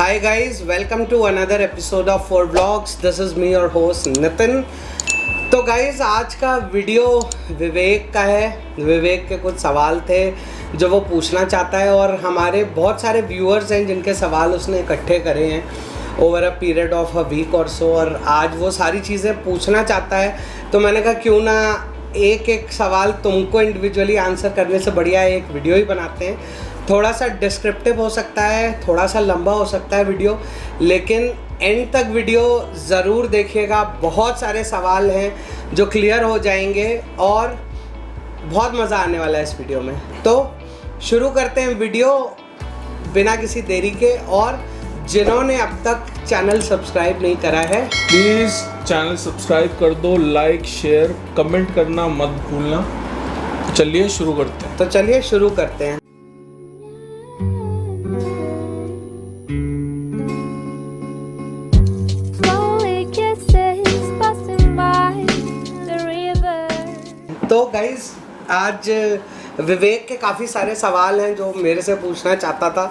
Hi guys, welcome to another episode of 4 Vlogs. This is me your host Nitin. तो guys आज का video विवेक का है। विवेक के कुछ सवाल थे जो वो पूछना चाहता है और हमारे बहुत सारे व्यूअर्स हैं जिनके सवाल उसने इकट्ठे करे हैं over a period of a week और सो, और आज वो सारी चीज़ें पूछना चाहता है। तो मैंने कहा क्यों ना एक एक सवाल तुमको इंडिविजुअली आंसर करने से बढ़िया एक वीडियो ही बनाते हैं। थोड़ा सा डिस्क्रिप्टिव हो सकता है, थोड़ा सा लंबा हो सकता है वीडियो, लेकिन एंड तक वीडियो ज़रूर देखिएगा। बहुत सारे सवाल हैं जो क्लियर हो जाएंगे और बहुत मज़ा आने वाला है इस वीडियो में। तो शुरू करते हैं वीडियो बिना किसी देरी के। और जिन्होंने अब तक चैनल सब्सक्राइब नहीं करा है प्लीज़ चैनल सब्सक्राइब कर दो, लाइक शेयर कमेंट करना मत भूलना। चलिए शुरू करते हैं। तो चलिए शुरू करते हैं। तो गाइज आज विवेक के काफ़ी सारे सवाल हैं जो मेरे से पूछना चाहता था।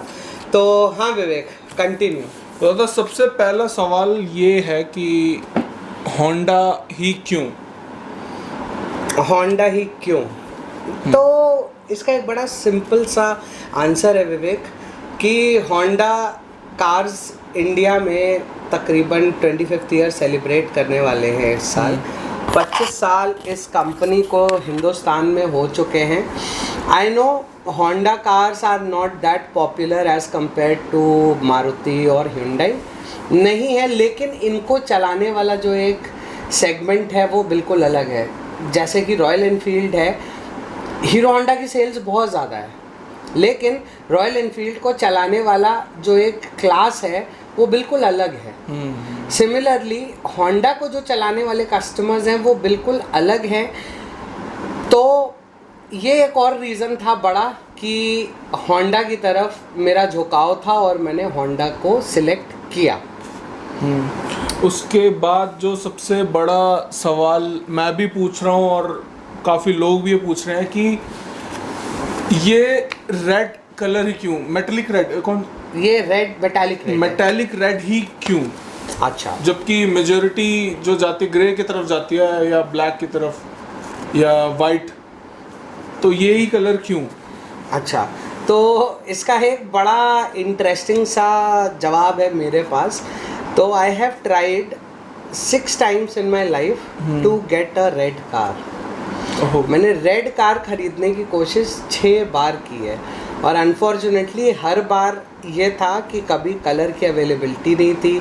तो हाँ विवेक, कंटिन्यू। तो सबसे पहला सवाल ये है कि होंडा ही क्यों? होंडा ही क्यों? तो इसका एक बड़ा सिंपल सा आंसर है विवेक कि होंडा कार्स इंडिया में तकरीबन 25th ईयर सेलिब्रेट करने वाले हैं इस साल। 25 साल इस कंपनी को हिंदुस्तान में हो चुके हैं। I know Honda cars are not that popular as compare to Maruti और hyundai नहीं है, लेकिन इनको चलाने वाला जो एक सेगमेंट है वो बिल्कुल अलग है। जैसे कि रॉयल एनफील्ड है, हीरो होंडा की सेल्स बहुत ज़्यादा है, लेकिन रॉयल एनफील्ड को चलाने वाला जो एक क्लास है वो बिल्कुल अलग है। सिमिलरली होंडा को जो चलाने वाले कस्टमर्स हैं वो बिल्कुल अलग हैं। तो ये एक और रीज़न था बड़ा कि होंडा की तरफ मेरा झुकाव था और मैंने होंडा को सिलेक्ट किया। उसके बाद जो सबसे बड़ा सवाल मैं भी पूछ रहा हूँ और काफ़ी लोग भी ये पूछ रहे हैं कि ये रेड कलर ही क्यों? मेटालिक रेड कौन? ये रेड मेटालिक रेड ही क्यों? अच्छा, जबकि मेजॉरिटी जो जाती ग्रे की तरफ जाती है या ब्लैक की तरफ या वाइट, तो ये ही कलर क्यों? अच्छा, तो इसका एक बड़ा इंटरेस्टिंग सा जवाब है मेरे पास। तो I have tried 6 times in my life to get a red car. मैंने रेड कार खरीदने की कोशिश 6 बार की है और अनफॉर्चुनेटली हर बार ये था कि कभी कलर की अवेलेबिलिटी नहीं थी,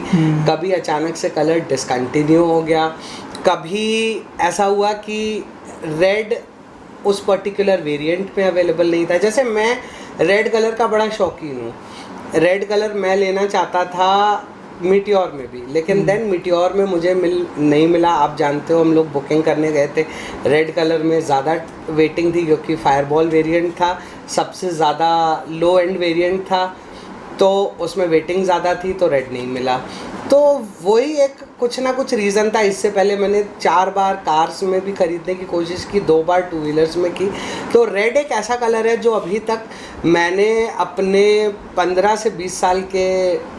कभी अचानक से कलर डिसकंटिन्यू हो गया, कभी ऐसा हुआ कि रेड उस पर्टिकुलर वेरिएंट में अवेलेबल नहीं था। जैसे मैं रेड कलर का बड़ा शौकीन हूँ। रेड कलर मैं लेना चाहता था मीटियोर में भी, लेकिन देन मीटियोर में मुझे नहीं मिला। आप जानते हो हम लोग बुकिंग करने गए थे, रेड कलर में ज़्यादा वेटिंग थी क्योंकि फायरबॉल वेरिएंट था, सबसे ज़्यादा लो एंड वेरिएंट था, तो उसमें वेटिंग ज़्यादा थी, तो रेड नहीं मिला। तो वही एक कुछ ना कुछ रीज़न था। इससे पहले मैंने 4 बार कार्स में भी ख़रीदने की कोशिश की, 2 बार टू व्हीलर्स में की। तो रेड एक ऐसा कलर है जो अभी तक मैंने अपने 15 से 20 साल के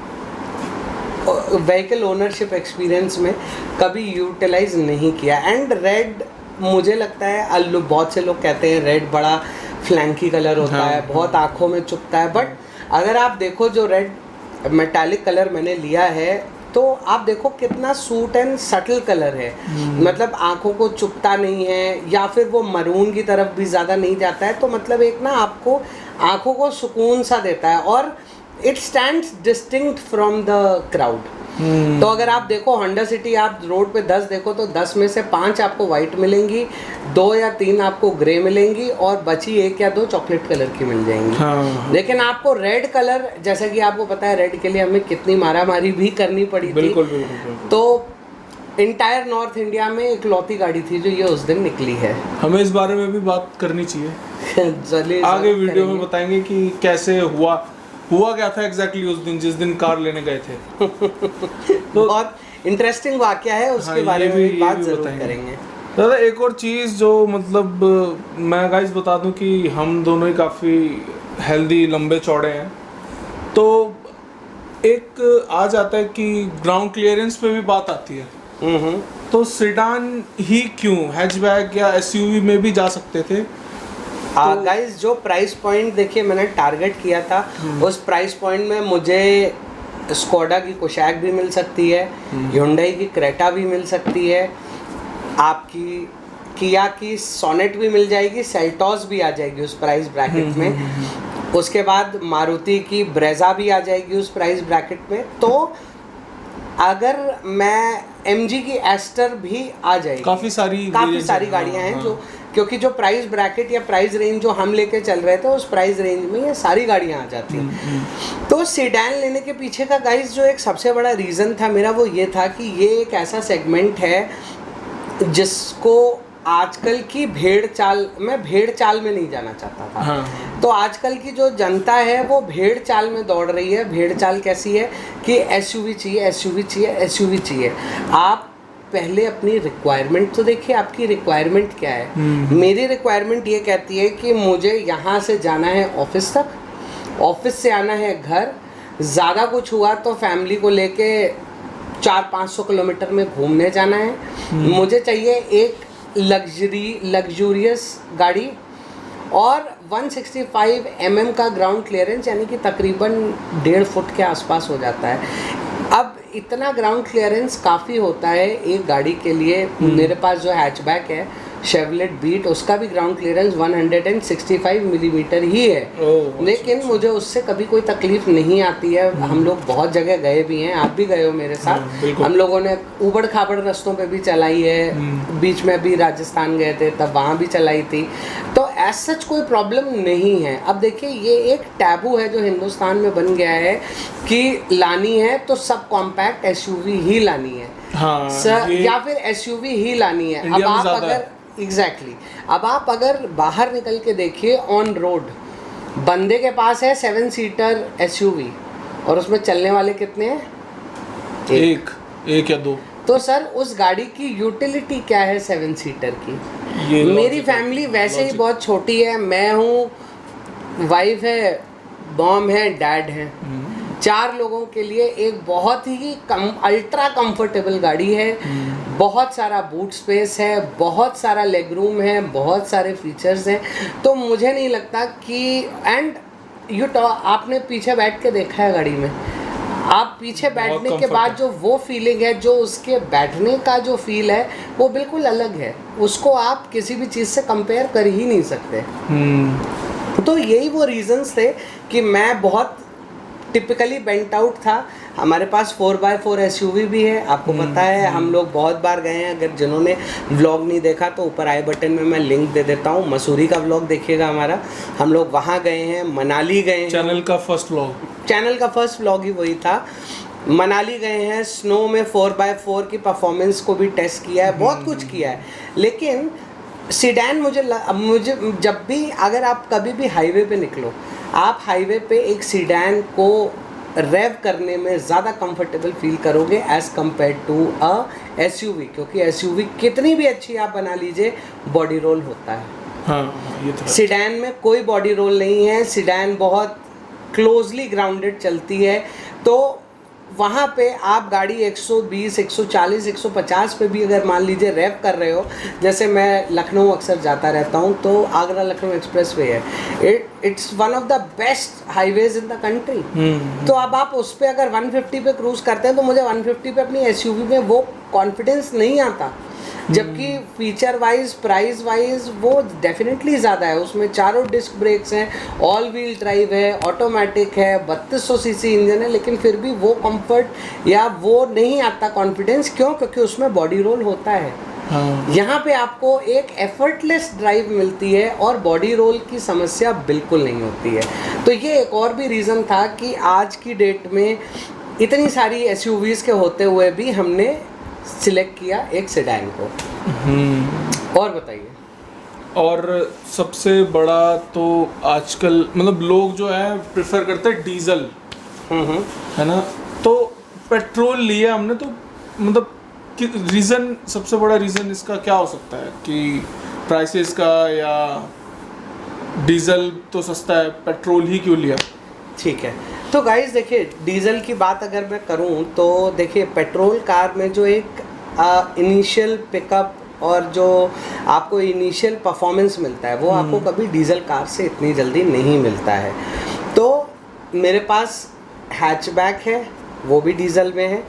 व्हीकल ओनरशिप एक्सपीरियंस में कभी यूटिलाइज नहीं किया। एंड रेड मुझे लगता है बहुत से लोग कहते हैं रेड बड़ा फ्लैंकी कलर होता है, बहुत आँखों में चुभता है, बट अगर आप देखो जो रेड मेटालिक कलर मैंने लिया है तो आप देखो कितना सूट एंड सटल कलर है। मतलब आँखों को चुभता नहीं है या फिर वो मरून की तरफ भी ज़्यादा नहीं जाता है। तो मतलब एक ना आपको आँखों को सुकून सा देता है और it stands distinct from the crowd. तो अगर आप देखो होंडा सिटी, आप रोड पे 10 देखो तो 10 में से 5 आपको वाइट मिलेंगी, 2 या 3 आपको ग्रे मिलेंगी और बची 1 या 2 चॉकलेट कलर की मिल जाएंगी। हाँ। लेकिन आपको रेड कलर, जैसा कि आपको पता है रेड के लिए हमें कितनी मारामारी भी करनी पड़ी थी। बिल्कुल, बिल्कुल। तो इंटायर नॉर्थ इंडिया में एक लौती गाड़ी थी जो ये उस दिन निकली है। हमें इस बारे में भी बात करनी चाहिए। आगे वीडियो में बताएंगे कि कैसे हुआ क्या था एग्जैक्टली उस दिन जिस दिन कार लेने गए थे। तो बहुत इंटरेस्टिंग वाकया है, उसके बारे में भी बात जरूर करेंगे। दादा एक और चीज़ जो मतलब मैं गाइस बता दूं कि हम दोनों ही काफ़ी हेल्दी लंबे चौड़े हैं, तो एक आ जाता है कि ग्राउंड क्लियरेंस पे भी बात आती है, तो सेडान ही क्यों, हैचबैक या एसयूवी में भी जा सकते थे? गाइस जो प्राइस पॉइंट देखिए मैंने टारगेट किया था, उस प्राइस पॉइंट में मुझे स्कोडा की कोशैक भी मिल सकती है, hyundai की क्रेटा भी मिल सकती है, आपकी किया की सोनेट भी मिल जाएगी, सेल्टॉस भी आ जाएगी उस प्राइस ब्रैकेट में, उसके बाद मारुति की ब्रेजा भी आ जाएगी उस प्राइस ब्रैकेट में। तो अगर मैं MG की एस्टर भी आ जाएगी, काफ़ी सारी गाड़ियाँ हैं जो, क्योंकि जो प्राइस ब्रैकेट या प्राइस रेंज जो हम लेके चल रहे थे उस प्राइस रेंज में ये सारी गाड़ियाँ आ जाती हैं। तो सेडान लेने के पीछे का गाइस जो एक सबसे बड़ा रीज़न था मेरा वो ये था कि ये एक ऐसा सेगमेंट है जिसको आजकल की भेड़ चाल में नहीं जाना चाहता था। हाँ। तो आजकल की जो जनता है वो भेड़ चाल में दौड़ रही है। भेड़ चाल कैसी है कि एसयूवी चाहिए। आप पहले अपनी रिक्वायरमेंट तो देखिए, आपकी रिक्वायरमेंट क्या है। मेरी रिक्वायरमेंट ये कहती है कि मुझे यहाँ से जाना है ऑफिस तक, ऑफिस से आना है घर, ज़्यादा कुछ हुआ तो फैमिली को लेके 400-500 किलोमीटर में घूमने जाना है। मुझे चाहिए एक लग्जूरियस गाड़ी और 165 mm का ग्राउंड क्लियरेंस, यानी कि तकरीबन 1.5 फुट के आसपास हो जाता है। अब इतना ग्राउंड क्लियरेंस काफ़ी होता है एक गाड़ी के लिए। मेरे पास जो हैचबैक है शेवलेट बीट, उसका भी ग्राउंड क्लियरेंस 165 मिलीमीटर ही है, लेकिन मुझे उससे कभी कोई तकलीफ नहीं आती है। हम लोग बहुत जगह गए भी हैं, आप भी गए हो मेरे साथ। हम लोगों ने ऊबड़ खाबड़ रास्तों पे भी चलाई है, बीच में भी राजस्थान गए थे तब वहाँ भी चलाई थी। तो एज सच कोई प्रॉब्लम नहीं है। अब देखिए ये एक टैबू है जो हिंदुस्तान में बन गया है कि लानी है तो सब कॉम्पैक्ट एसयूवी ही लानी है। हाँ, या फिर एसयूवी ही लानी है। अब आप अगर अब आप अगर बाहर निकल के देखिए ऑन रोड, बंदे के पास है 7 सीटर एसयूवी और उसमें चलने वाले कितने हैं? एक या दो। तो सर उस गाड़ी की यूटिलिटी क्या है 7 सीटर की? मेरी फैमिली वैसे ही बहुत छोटी है, मैं हूँ, वाइफ है, मॉम है, डैड है, 4 लोगों के लिए एक बहुत ही अल्ट्रा कंफर्टेबल गाड़ी है। बहुत सारा बूट स्पेस है, बहुत सारा लेग रूम है, बहुत सारे फीचर्स हैं। तो मुझे नहीं लगता कि आपने पीछे बैठ के देखा है गाड़ी में, आप पीछे बैठने के बाद जो वो फीलिंग है, जो उसके बैठने का जो फील है वो बिल्कुल अलग है। उसको आप किसी भी चीज़ से कंपेयर कर ही नहीं सकते। तो यही वो रीजंस थे कि मैं बहुत टिपिकली बेंट आउट था। हमारे पास 4x4 एसयूवी भी है, आपको पता है, हम लोग बहुत बार गए हैं। अगर जिन्होंने व्लॉग नहीं देखा तो ऊपर आई बटन में मैं लिंक दे देता हूँ, मसूरी का व्लॉग देखिएगा हमारा। हम लोग वहाँ गए हैं, मनाली गए हैं। चैनल का फर्स्ट व्लॉग ही वही था। मनाली गए हैं, स्नो में 4x4 की परफॉर्मेंस को भी टेस्ट किया है, बहुत कुछ किया है। लेकिन सीडान मुझे जब भी, अगर आप कभी भी हाईवे पे निकलो, आप हाईवे पे एक सीडान को रेव करने में ज़्यादा कंफर्टेबल फील करोगे as compare to a SUV, क्योंकि एसयूवी कितनी भी अच्छी आप बना लीजिए, बॉडी रोल होता है। हाँ, ये तो सीडान में कोई बॉडी रोल नहीं है। सीडान बहुत क्लोजली ग्राउंडेड चलती है। तो वहाँ पे आप गाड़ी 120, 140, 150 पे भी अगर मान लीजिए रैप कर रहे हो, जैसे मैं लखनऊ अक्सर जाता रहता हूँ, तो आगरा लखनऊ एक्सप्रेसवे है, it's one of the best highways in the country. तो अब आप उस पर अगर 150 पे क्रूज करते हैं तो मुझे 150 पे अपनी एसयूवी में वो कॉन्फिडेंस नहीं आता, जबकि फीचर वाइज, प्राइस वाइज वो डेफिनेटली ज़्यादा है। उसमें 4 डिस्क ब्रेक्स हैं, ऑल व्हील ड्राइव है, ऑटोमेटिक है, 3200 सीसी इंजन है, लेकिन फिर भी वो कंफर्ट या वो नहीं आता कॉन्फिडेंस। क्यों? क्योंकि उसमें बॉडी रोल होता है। हाँ। यहाँ पे आपको एक एफर्टलेस ड्राइव मिलती है और बॉडी रोल की समस्या बिल्कुल नहीं होती है। तो ये एक और भी रीज़न था कि आज की डेट में इतनी सारी एसयूवीज़ के होते हुए भी हमने सिलेक्ट किया एक सेडान को। और बताइए। और सबसे बड़ा तो आजकल मतलब लोग जो है प्रेफर करते हैं डीजल, है ना। तो पेट्रोल लिया हमने, तो मतलब रीज़न, सबसे बड़ा रीज़न इसका क्या हो सकता है कि प्राइसेस का, या डीजल तो सस्ता है, पेट्रोल ही क्यों लिया? ठीक है, तो गाइस देखिए, डीजल की बात अगर मैं करूं तो देखिए, पेट्रोल कार में जो एक इनिशियल पिकअप और जो आपको इनिशियल परफॉर्मेंस मिलता है वो आपको कभी डीजल कार से इतनी जल्दी नहीं मिलता है। तो मेरे पास हैचबैक है, वो भी डीजल में है,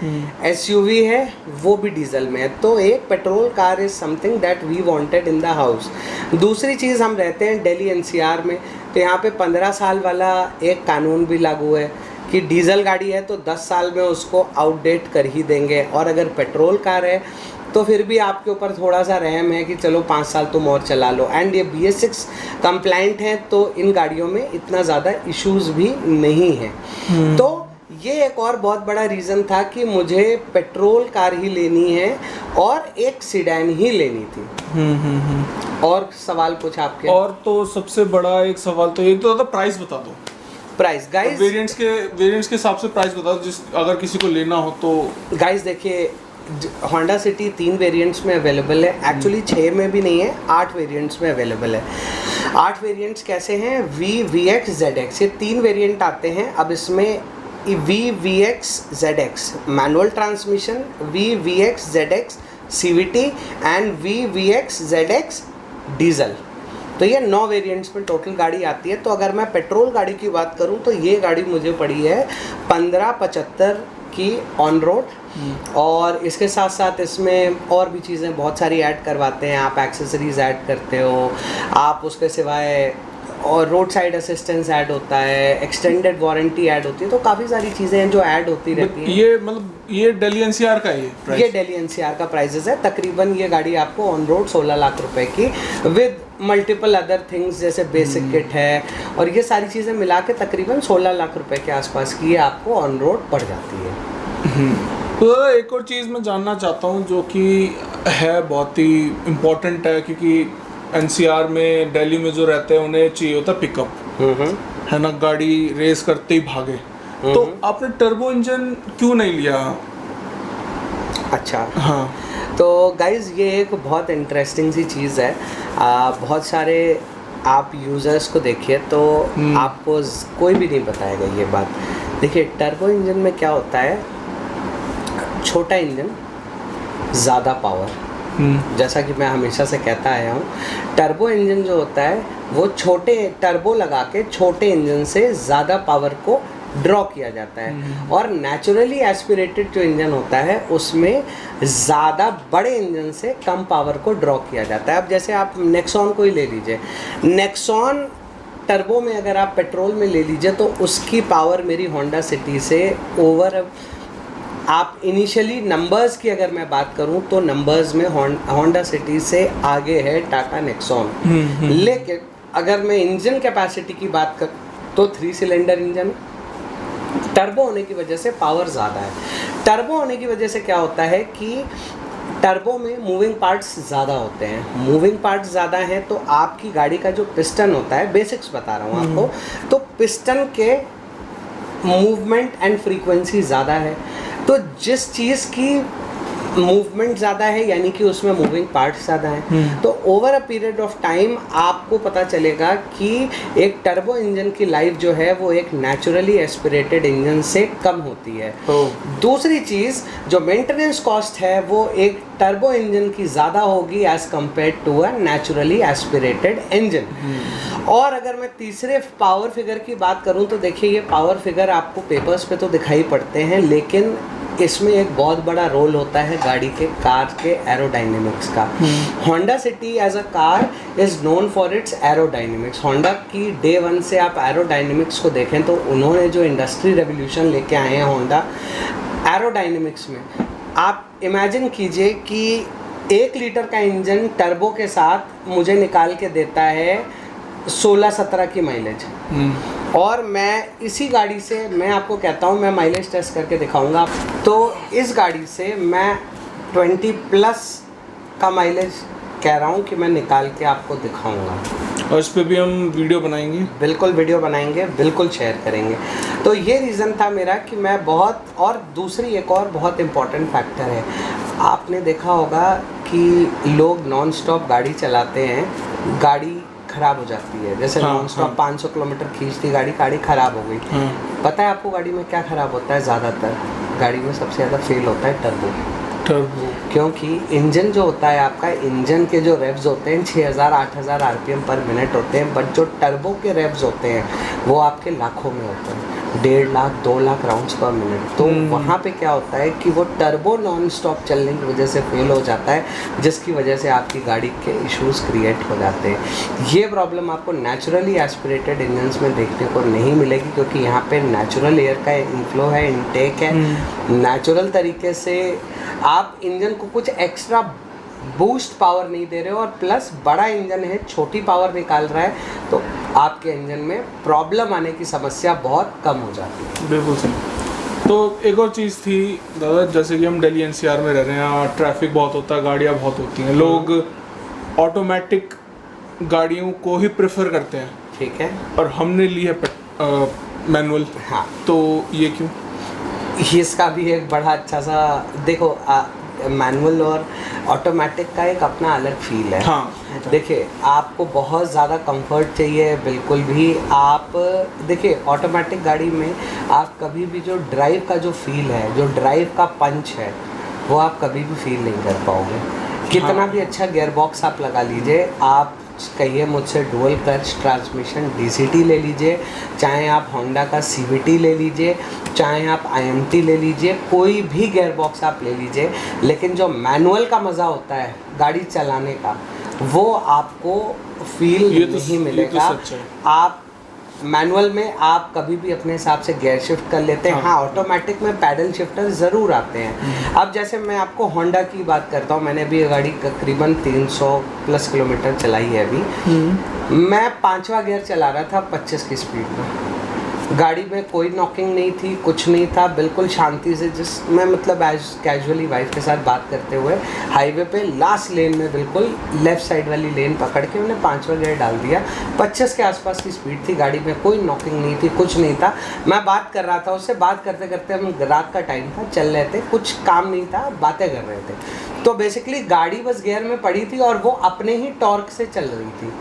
एसयूवी है, वो भी डीजल में है। तो एक petrol car is something that we wanted in the house. दूसरी चीज़, हम रहते हैं दिल्ली एनसीआर में, तो यहाँ पे 15 साल वाला एक कानून भी लागू है कि डीजल गाड़ी है तो 10 साल में उसको आउटडेट कर ही देंगे, और अगर पेट्रोल कार है तो फिर भी आपके ऊपर थोड़ा सा रहम है कि चलो 5 साल तुम और चला लो। एंड ये BS6 कंप्लाइंट हैं, तो इन गाड़ियों में इतना ज़्यादा इश्यूज़ भी नहीं है। तो ये एक और बहुत बड़ा रीज़न था कि मुझे पेट्रोल कार ही लेनी है और एक सीडैन ही लेनी थी। और सवाल कुछ आपके? और तो सबसे बड़ा एक सवाल तो ये तो था, प्राइस बता दो। प्राइस गाइस, वेरिएंट्स के हिसाब से प्राइस बता दो, जिस अगर किसी को लेना हो तो। गाइस देखिए, होंडा सिटी 3 वेरिएंट्स में अवेलेबल है, एक्चुअली 6 में भी नहीं है, 8 वेरिएंट्स में अवेलेबल है। 8 वेरिएंट्स कैसे हैं? VX ZX, ये 3 वेरिएंट आते हैं। अब इसमें VX ZX manual transmission, VX ZX CVT and VX ZX diesel, तो ये 9 वेरिएंट्स में टोटल गाड़ी आती है। तो अगर मैं पेट्रोल गाड़ी की बात करूं तो ये गाड़ी मुझे पड़ी है 1575 की ऑन रोड, और इसके साथ साथ इसमें और भी चीज़ें बहुत सारी ऐड करवाते हैं। आप एक्सेसरीज ऐड करते हो, आप उसके सिवाय और रोड साइड असिस्टेंस ऐड होता है, एक्सटेंडेड वारंटी ऐड होती है, तो काफ़ी सारी चीज़ें हैं जो ऐड होती रहती हैं। ये मतलब ये दिल्ली एनसीआर का ये दिल्ली एनसीआर का प्राइसेस है। तकरीबन ये गाड़ी आपको ऑन रोड 16 लाख रुपए की विद मल्टीपल अदर थिंग्स जैसे बेसिक किट है और ये सारी चीज़ें मिला के तकरीबन 16 लाख रुपए के आसपास की ये आपको ऑन रोड पड़ जाती है। तो एक और चीज़ मैं जानना चाहता हूँ जो कि है बहुत ही इम्पोर्टेंट है, क्योंकि एनसीआर में दिल्ली में जो रहते हैं उन्हें चाहिए होता है पिकअप, है ना, गाड़ी रेस करते ही भागे। तो आपने टर्बो इंजन क्यों नहीं लिया? अच्छा, हाँ, तो गाइज़ ये एक बहुत इंटरेस्टिंग सी चीज़ है। बहुत सारे आप यूज़र्स को देखिए तो आपको कोई भी नहीं बताएगा ये बात। देखिए, टर्बो इंजन में क्या होता है, छोटा इंजन, ज़्यादा पावर। जैसा कि मैं हमेशा से कहता आया हूँ, टर्बो इंजन जो होता है वो छोटे टर्बो लगा के छोटे इंजन से ज़्यादा पावर को ड्रॉ किया जाता है, और नेचुरली एस्पिरेटेड जो इंजन होता है उसमें ज़्यादा बड़े इंजन से कम पावर को ड्रॉ किया जाता है। अब जैसे आप नेक्सॉन को ही ले लीजिए, नेक्सॉन टर्बो में अगर आप पेट्रोल में ले लीजिए तो उसकी पावर मेरी होंडा सिटी से ओवर, आप इनिशियली नंबर्स की अगर मैं बात करूं तो नंबर्स में होंडा सिटी से आगे है टाटा नेक्सॉन। लेकिन अगर मैं इंजन कैपेसिटी की बात कर तो 3 सिलेंडर इंजन, टर्बो होने की वजह से पावर ज़्यादा है। टर्बो होने की वजह से क्या होता है कि टर्बो में मूविंग पार्ट्स ज़्यादा होते हैं। मूविंग पार्ट्स ज़्यादा हैं तो आपकी गाड़ी का जो पिस्टन होता है, बेसिक्स बता रहा हूँ आपको, तो पिस्टन के मूवमेंट एंड फ्रीक्वेंसी ज़्यादा है। तो जिस चीज़ की मूवमेंट ज़्यादा है यानी कि उसमें मूविंग पार्ट्स ज़्यादा हैं, तो over a period of time आपको पता चलेगा कि एक टर्बो इंजन की लाइफ जो है वो एक नेचुरली एस्पिरेटेड इंजन से कम होती है। दूसरी चीज़, जो मेंटेनेंस कॉस्ट है वो एक टर्बो इंजन की ज़्यादा होगी as compare to a naturally aspirated engine. और अगर मैं तीसरे पावर फिगर की बात करूं तो देखिए, ये पावर फिगर आपको पेपर्स पे तो दिखाई पड़ते हैं, लेकिन इसमें एक बहुत बड़ा रोल होता है गाड़ी के, कार के एरोडायनेमिक्स का। Honda City as a car is known for its aerodynamics. Honda की डे 1 से आप एरोडायनेमिक्स को देखें तो उन्होंने जो इंडस्ट्री रेवोल्यूशन लेके आए हैं होंडा एरोडायनेमिक्स में, आप इमेजिन कीजिए कि 1 लीटर का इंजन टर्बो के साथ मुझे निकाल के देता है 16-17 की माइलेज। और मैं इसी गाड़ी से, मैं आपको कहता हूँ, मैं माइलेज टेस्ट करके दिखाऊंगा, तो इस गाड़ी से मैं 20+ का माइलेज कह रहा हूँ कि मैं निकाल के आपको दिखाऊंगा। और इस पे भी हम वीडियो बनाएंगे, बिल्कुल वीडियो बनाएंगे, बिल्कुल शेयर करेंगे। तो ये रीज़न था मेरा कि मैं बहुत, और दूसरी एक और बहुत इम्पॉर्टेंट फैक्टर है, आपने देखा होगा कि लोग नॉन स्टॉप गाड़ी चलाते हैं, गाड़ी ख़राब हो जाती है, जैसे हाँ, नॉन स्टॉप 500 किलोमीटर खींचती गाड़ी ख़राब हो गई। पता है आपको गाड़ी में क्या ख़राब होता है? ज़्यादातर गाड़ी में सबसे ज़्यादा फेल होता है टर्बो। क्योंकि इंजन जो होता है आपका, इंजन के जो रेव्स होते हैं 6000-8000 आरपीएम पर मिनट होते हैं, बट जो टर्बो के रेव्स होते हैं वो आपके लाखों में होते हैं, 1.5 लाख 2 लाख राउंड्स पर मिनट। तो वहाँ पे क्या होता है कि वो टर्बो नॉन स्टॉप चलने की वजह से फेल हो जाता है, जिसकी वजह से आपकी गाड़ी के इश्यूज़ क्रिएट हो जाते हैं। ये प्रॉब्लम आपको नेचुरली एस्पिरेटेड इंजन्स में देखने को नहीं मिलेगी, क्योंकि यहाँ पे नेचुरल एयर का इनफ्लो है, इनटेक है, नेचुरल तरीके से आप इंजन को कुछ एक्स्ट्रा बूस्ट पावर नहीं दे रहे हो, और प्लस बड़ा इंजन है, छोटी पावर निकाल रहा है, तो आपके इंजन में प्रॉब्लम आने की समस्या बहुत कम हो जाती है। बिल्कुल सही। तो एक और चीज़ थी दादा, जैसे कि हम दिल्ली एनसीआर में रह रहे हैं, यहाँ ट्रैफिक बहुत होता है, गाड़ियाँ बहुत होती हैं, लोग ऑटोमेटिक गाड़ियों को ही प्रेफर करते हैं, ठीक है, और हमने ली है मैनुअल। हाँ, तो ये क्यों? इसका भी एक बड़ा अच्छा सा देखो, मैनुअल और ऑटोमेटिक का एक अपना अलग फील है। हाँ, देखिए, आपको बहुत ज़्यादा कंफर्ट चाहिए, बिल्कुल भी आप देखिए ऑटोमेटिक गाड़ी में आप कभी भी जो ड्राइव का जो फील है, जो ड्राइव का पंच है, वो आप कभी भी फील नहीं कर पाओगे। कितना भी अच्छा गियर बॉक्स आप लगा लीजिए, आप कहिए मुझसे डुअल क्लच ट्रांसमिशन DCT ले लीजिए, चाहे आप होंडा का CVT ले लीजिए, चाहे आप IMT ले लीजिए, कोई भी गियर बॉक्स आप ले लीजिए, लेकिन जो मैनुअल का मज़ा होता है गाड़ी चलाने का, वो आपको फील नहीं मिलेगा। आप मैनुअल में आप कभी भी अपने हिसाब से गियर शिफ्ट कर लेते हैं। हाँ, ऑटोमेटिक में पैडल शिफ्टर ज़रूर आते हैं। अब जैसे मैं आपको होंडा की बात करता हूँ, मैंने भी ये गाड़ी तकरीबन 300 प्लस किलोमीटर चलाई है अभी। मैं 5वां गियर चला रहा था 25 की स्पीड में, गाड़ी में कोई नॉकिंग नहीं थी, कुछ नहीं था, बिल्कुल शांति से, जिस मैं मतलब एज कैजुअली वाइफ के साथ बात करते हुए हाईवे पे लास्ट लेन में बिल्कुल लेफ़्ट साइड वाली लेन पकड़ के मैंने 5वां गियर डाल दिया। 25 के आसपास की स्पीड थी, गाड़ी में कोई नॉकिंग नहीं थी, कुछ नहीं था। मैं बात कर रहा था उससे, बात करते करते, हम रात का टाइम था, चल रहे थे, कुछ काम नहीं था, बातें कर रहे थे। तो बेसिकली गाड़ी बस गियर में पड़ी थी और वो अपने ही टॉर्क से चल रही थी।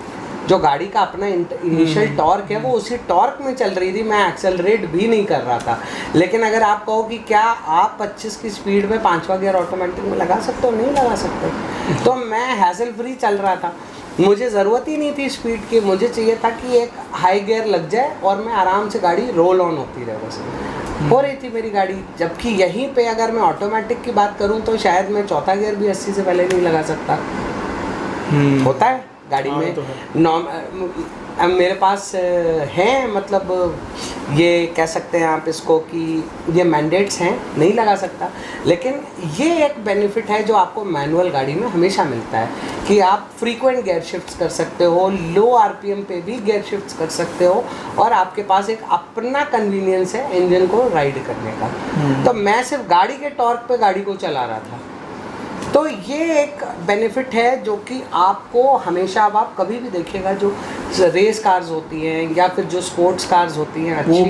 जो गाड़ी का अपना इनिशियल टॉर्क है वो उसी टॉर्क में चल रही थी, मैं एक्सेलरेट भी नहीं कर रहा था। लेकिन अगर आप कहो कि क्या आप 25 की स्पीड में 5वां गियर ऑटोमेटिक में लगा सकते हो? नहीं लगा सकते। तो मैं हैसल फ्री चल रहा था, मुझे ज़रूरत ही नहीं थी स्पीड की, मुझे चाहिए था कि एक हाई गियर लग जाए और मैं आराम से गाड़ी रोल ऑन होती रहे, बस हो रही थी मेरी गाड़ी। जबकि यहीं पे अगर मैं ऑटोमेटिक की बात करूं तो शायद मैं 4था गियर भी 80 से पहले नहीं लगा सकता। होता है गाड़ी में तो मेरे पास हैं, मतलब ये कह सकते हैं आप इसको कि ये मैंडेट्स हैं, नहीं लगा सकता। लेकिन ये एक बेनिफिट है जो आपको मैनुअल गाड़ी में हमेशा मिलता है कि आप फ्रीक्वेंट गियर शिफ्ट्स कर सकते हो, लो आरपीएम पे भी गियर शिफ्ट्स कर सकते हो, और आपके पास एक अपना कन्वीनियंस है इंजन को राइड करने का। तो मैं सिर्फ गाड़ी के टॉर्क पे गाड़ी को चला रहा था। तो ये एक बेनिफिट है जो कि आपको हमेशा, अब आप कभी भी देखिएगा जो रेस कार्स होती हैं या फिर जो स्पोर्ट्स कार्स होती हैं अच्छी, वो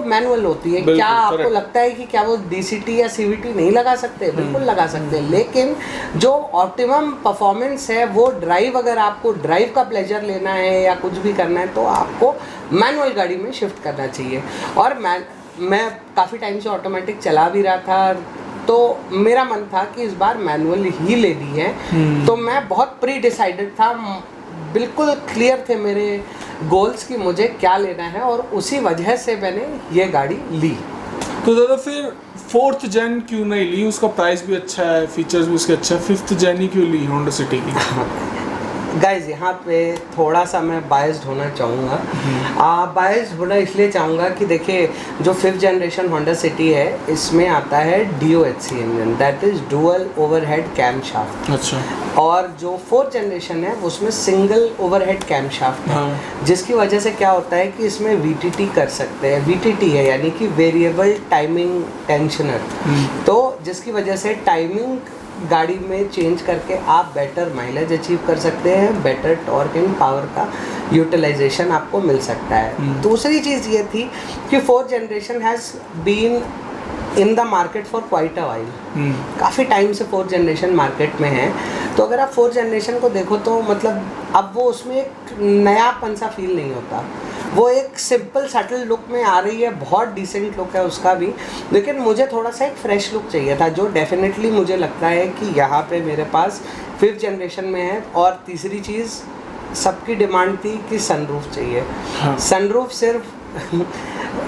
मैनुअल होती है। क्या आपको लगता है कि क्या वो DCT या CVT नहीं लगा सकते? बिल्कुल लगा सकते हैं, लेकिन जो ऑप्टिमम परफॉर्मेंस है वो ड्राइव, अगर आपको ड्राइव का प्लेजर लेना है या कुछ भी करना है तो आपको मैनुअल गाड़ी में शिफ्ट करना चाहिए। और मैं काफ़ी टाइम से ऑटोमेटिक चला भी रहा था, तो मेरा मन था कि इस बार मैनुअल ही ले ली है। तो मैं बहुत प्री डिसाइडेड था, बिल्कुल क्लियर थे मेरे गोल्स कि मुझे क्या लेना है, और उसी वजह से मैंने ये गाड़ी ली। तो दादा फिर 4th जेन क्यों नहीं ली? उसका प्राइस भी अच्छा है, फीचर्स भी उसके अच्छा है, 5th जेन ही क्यों ली होंडा सिटी की? गाइज यहाँ पे थोड़ा सा मैं बायस्ड होना चाहूँगा। बायस्ड होना इसलिए चाहूँगा कि देखिए, जो 5th जनरेशन होंडा सिटी है, इसमें आता है DOHC engine, that is dual overhead cam shaft. अच्छा। और जो 4th जनरेशन है उसमें सिंगल ओवरहेड कैम शाफ्ट है। जिसकी वजह से क्या होता है कि इसमें VTT कर सकते हैं। VTT है यानी कि वेरिएबल टाइमिंग टेंशनर। तो जिसकी वजह से टाइमिंग गाड़ी में चेंज करके आप बेटर माइलेज अचीव कर सकते हैं, बेटर टॉर्क एंड पावर का यूटिलाइजेशन आपको मिल सकता है। दूसरी चीज़ ये थी कि 4th generation has been in the market for quite a while, काफ़ी टाइम से 4th जनरेशन मार्केट में है। तो अगर आप 4th जनरेशन को देखो तो मतलब अब वो उसमें एक नयापन सा फील नहीं होता, वो एक सिंपल सटल लुक में आ रही है, बहुत डिसेंट लुक है उसका भी, लेकिन मुझे थोड़ा सा एक फ्रेश लुक चाहिए था, जो डेफिनेटली मुझे लगता है कि यहाँ पे मेरे पास 5th जनरेशन में है। और तीसरी चीज़, सबकी डिमांड थी कि सनरूफ चाहिए। हाँ। सनरूफ सिर्फ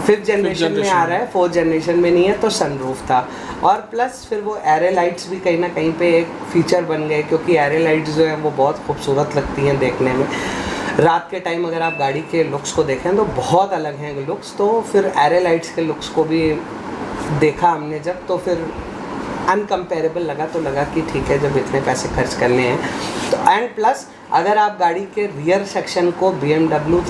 5th जनरेशन में आ रहा है, 4th जनरेशन में नहीं है, तो सनरूफ था। और प्लस फिर वो एरे लाइट्स भी कहीं ना कहीं पे एक फीचर बन गए, क्योंकि एरे लाइट्स जो है वो बहुत खूबसूरत लगती हैं देखने में। रात के टाइम अगर आप गाड़ी के लुक्स को देखें तो बहुत अलग हैं लुक्स, तो फिर एरे लाइट्स के लुक्स को भी देखा हमने जब, तो फिर अनकम्पेरेबल लगा, तो लगा कि ठीक है जब इतने पैसे खर्च करने हैं तो। एंड प्लस अगर आप गाड़ी के रियर सेक्शन को BMW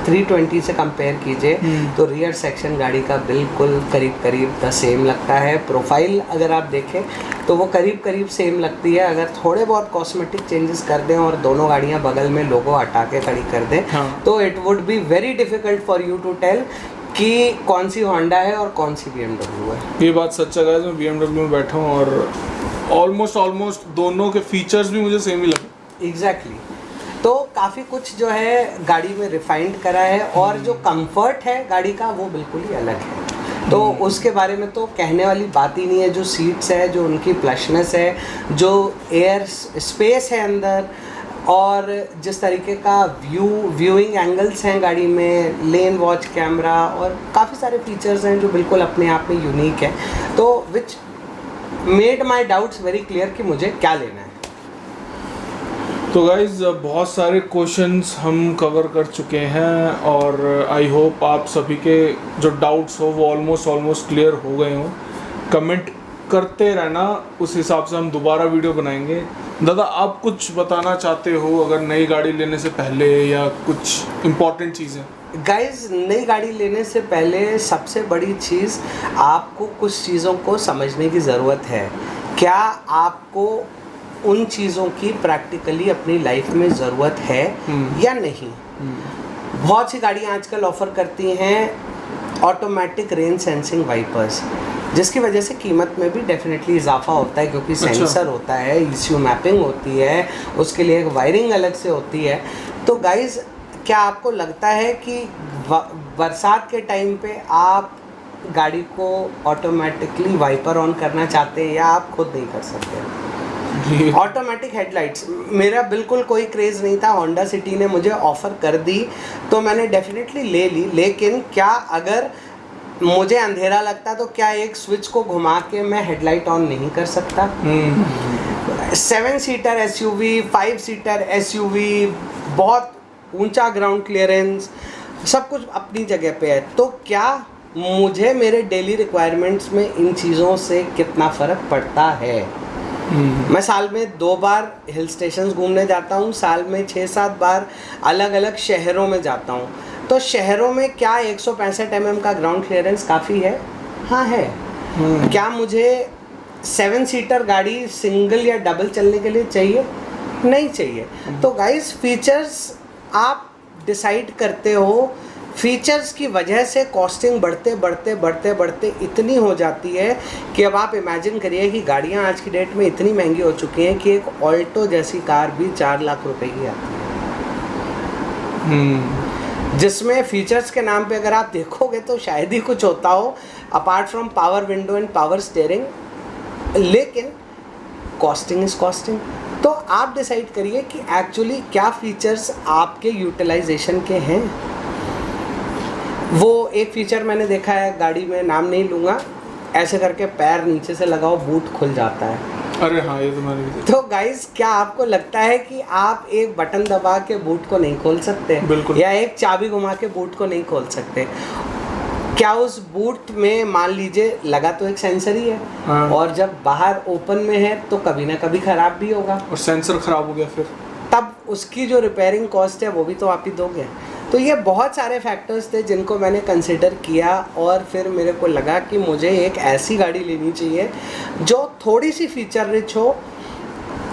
320 से कंपेयर कीजिए तो रियर सेक्शन गाड़ी का बिल्कुल करीब करीब द सेम लगता है। प्रोफाइल अगर आप देखें तो वो करीब करीब सेम लगती है। अगर थोड़े बहुत कॉस्मेटिक चेंजेस कर दें और दोनों गाड़ियाँ बगल में लोगो हटा के खड़ी कर दें, तो it would be very difficult for you to tell कि कौन सी होंडा है और कौन सी BMW है। ये बात सच है गाइस, मैं BMW में बैठा हूँ और ऑलमोस्ट दोनों के फीचर्स भी मुझे सेम ही लगे। एग्जैक्टली तो काफ़ी कुछ जो है गाड़ी में रिफाइंड करा है, और जो कंफर्ट है गाड़ी का वो बिल्कुल ही अलग है। तो उसके बारे में तो कहने वाली बात ही नहीं है। जो सीट्स है, जो उनकी प्लशनेस है, जो एयर स्पेस है अंदर, और जिस तरीके का व्यूइंग एंगल्स हैं गाड़ी में, लेन वॉच कैमरा, और काफ़ी सारे फीचर्स हैं जो बिल्कुल अपने आप में यूनिक है, तो which made my doubts very clear कि मुझे क्या लेना है। तो गाइज बहुत सारे क्वेश्चंस हम कवर कर चुके हैं और आई होप आप सभी के जो डाउट्स हो वो ऑलमोस्ट क्लियर हो गए हों। कमेंट करते रहना, उस हिसाब से हम दोबारा वीडियो बनाएंगे। दादा आप कुछ बताना चाहते हो अगर नई गाड़ी लेने से पहले, या कुछ इम्पोर्टेंट चीज़ें? गाइज नई गाड़ी लेने से पहले सबसे बड़ी चीज़, आपको कुछ चीज़ों को समझने की ज़रूरत है। क्या आपको उन चीज़ों की प्रैक्टिकली अपनी लाइफ में ज़रूरत है या नहीं। बहुत सी गाड़ियाँ आजकल ऑफ़र करती हैं ऑटोमेटिक रेन सेंसिंग वाइपर्स, जिसकी वजह से कीमत में भी डेफिनेटली इजाफा होता है, क्योंकि सेंसर होता है, ECU मैपिंग होती है, उसके लिए एक वायरिंग अलग से होती है। तो गाइज़ क्या आपको लगता है कि बरसात के टाइम पे आप गाड़ी को ऑटोमेटिकली वाइपर ऑन करना चाहते हैं, या आप खुद नहीं कर सकते? ऑटोमेटिक हेडलाइट्स मेरा बिल्कुल कोई क्रेज़ नहीं था, होंडा सिटी ने मुझे ऑफ़र कर दी तो मैंने डेफिनेटली ले ली। लेकिन क्या अगर मुझे अंधेरा लगता तो क्या एक स्विच को घुमा के मैं हेडलाइट ऑन नहीं कर सकता? 7 सीटर SUV, 5 सीटर SUV, बहुत ऊंचा ग्राउंड क्लियरेंस, सब कुछ अपनी जगह पे है। तो क्या मुझे मेरे डेली रिक्वायरमेंट्स में इन चीज़ों से कितना फ़र्क पड़ता है? मैं साल में 2 बार हिल स्टेशंस घूमने जाता हूँ, साल में 6-7 बार अलग अलग शहरों में जाता हूँ। तो शहरों में क्या 165 mm का ग्राउंड क्लियरेंस काफ़ी है? हाँ है। क्या मुझे 7 सीटर गाड़ी सिंगल या डबल चलने के लिए चाहिए? नहीं चाहिए। तो गाइस फीचर्स आप डिसाइड करते हो, फीचर्स की वजह से कॉस्टिंग बढ़ते इतनी हो जाती है कि अब आप इमेजिन करिए कि गाड़ियाँ आज की डेट में इतनी महंगी हो चुकी हैं कि एक ऑल्टो जैसी कार भी 4 लाख रुपए की आती है। जिसमें फीचर्स के नाम पे अगर आप देखोगे तो शायद ही कुछ होता हो apart from power window and power steering, लेकिन कॉस्टिंग इज कॉस्टिंग। तो आप डिसाइड करिए कि एक्चुअली क्या फीचर्स आपके यूटिलाइजेशन के हैं। वो एक फीचर मैंने देखा है गाड़ी में, नाम नहीं लूँगा, ऐसे करके पैर नीचे से लगाओ बूट खुल जाता है। अरे हाँ, ये तो मैंने भी देखा। तो गाइस क्या आपको लगता है कि आप एक बटन दबा के बूट को नहीं खोल सकते? बिल्कुल। या एक चाबी घुमा के बूट को नहीं खोल सकते? क्या उस बूट में मान लीजिए लगा तो एक सेंसर ही है, हाँ। और जब बाहर ओपन में है तो कभी ना कभी ख़राब भी होगा, और सेंसर ख़राब हो गया फिर तब उसकी जो रिपेयरिंग कॉस्ट है वो भी तो आप ही दोगे। तो ये बहुत सारे फैक्टर्स थे जिनको मैंने कंसिडर किया, और फिर मेरे को लगा कि मुझे एक ऐसी गाड़ी लेनी चाहिए जो थोड़ी सी फीचर रिच हो,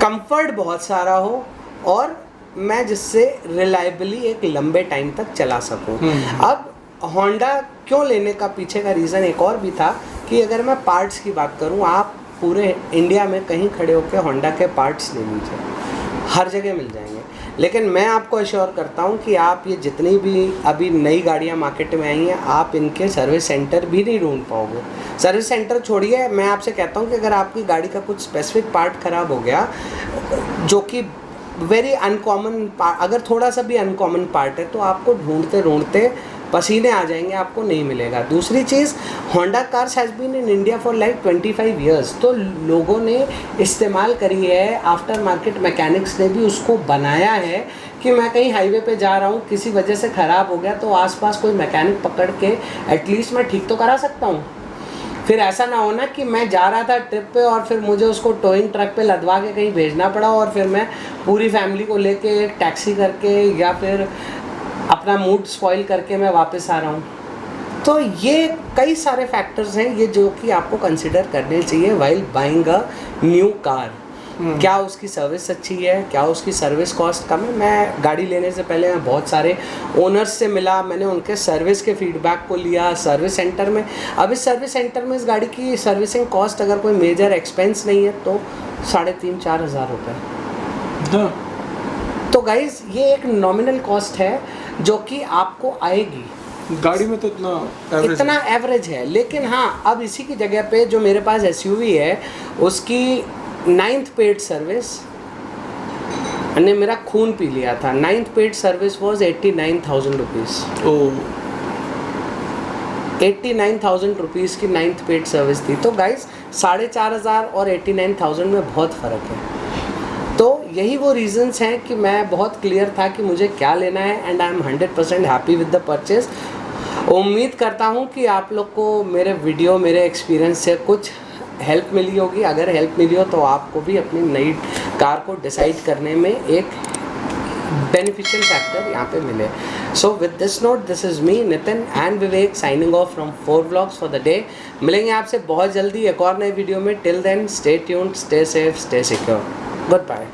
कंफर्ट बहुत सारा हो, और मैं जिससे रिलायबली एक लंबे टाइम तक चला सकूं। अब होंडा क्यों लेने का पीछे का रीज़न एक और भी था कि अगर मैं पार्ट्स की बात करूं, आप पूरे इंडिया में कहीं खड़े होकर होंडा के पार्ट्स ले लीजिए, हर जगह मिल जाएंगे। लेकिन मैं आपको अश्योर करता हूं कि आप ये जितनी भी अभी नई गाड़ियां मार्केट में आई हैं, आप इनके सर्विस सेंटर भी नहीं ढूंढ पाओगे। सर्विस सेंटर छोड़िए, मैं आपसे कहता हूं कि अगर आपकी गाड़ी का कुछ स्पेसिफिक पार्ट ख़राब हो गया, जो कि वेरी अनकॉमन, अगर थोड़ा सा भी अनकॉमन पार्ट है, तो आपको ढूंढते ढूंढते पसीने आ जाएंगे, आपको नहीं मिलेगा। दूसरी चीज़, Honda cars has been in India for like 25 years, तो लोगों ने इस्तेमाल करी है, आफ्टर मार्केट मैकेनिक्स ने भी उसको बनाया है कि मैं कहीं हाईवे पे जा रहा हूँ, किसी वजह से ख़राब हो गया, तो आसपास कोई मैकेनिक पकड़ के एटलीस्ट मैं ठीक तो करा सकता हूँ। फिर ऐसा ना होना कि मैं जा रहा था ट्रिप पे और फिर मुझे उसको टोइंग ट्रक पे लदवा के कहीं भेजना पड़ा और फिर मैं पूरी फैमिली को लेके एक टैक्सी करके या फिर अपना मूड स्पॉइल करके मैं वापस आ रहा हूँ। तो ये कई सारे फैक्टर्स हैं ये जो कि आपको कंसिडर करने चाहिए while buying a new car. क्या उसकी सर्विस अच्छी है, क्या उसकी सर्विस कॉस्ट कम है। मैं गाड़ी लेने से पहले मैं बहुत सारे ओनर्स से मिला, मैंने उनके सर्विस के फीडबैक को लिया सर्विस सेंटर में। अब इस सर्विस सेंटर में इस गाड़ी की सर्विसिंग कॉस्ट अगर कोई मेजर एक्सपेंस नहीं है तो 3,500-4 हज़ार रुपये। तो गाइज ये एक नॉमिनल कॉस्ट है जो कि आपको आएगी गाड़ी में, तो इतना एवरेज है। लेकिन हाँ, अब इसी की जगह पे जो मेरे पास SUV है उसकी 9th पेड सर्विस ने मेरा खून पी लिया था। 9th paid service was 89,000 rupees. 89,000 rupees की 9th पेड सर्विस थी। तो गाइज 4,500 और 89,000 में बहुत फ़र्क है। तो यही वो रीजंस हैं कि मैं बहुत क्लियर था कि मुझे क्या लेना है and I am 100% happy with the purchase. उम्मीद करता हूँ कि आप लोग को मेरे वीडियो, मेरे एक्सपीरियंस से कुछ हेल्प मिली होगी। अगर हेल्प मिली हो तो आपको भी अपनी नई कार को डिसाइड करने में एक बेनिफिशियल फैक्टर यहाँ पे मिले। So with this note, this is me Nitin and Vivek signing off from 4 vlogs for the day. मिलेंगे आपसे बहुत जल्दी एक और नई वीडियो में। Till then stay tuned, stay safe, stay secure, good bye.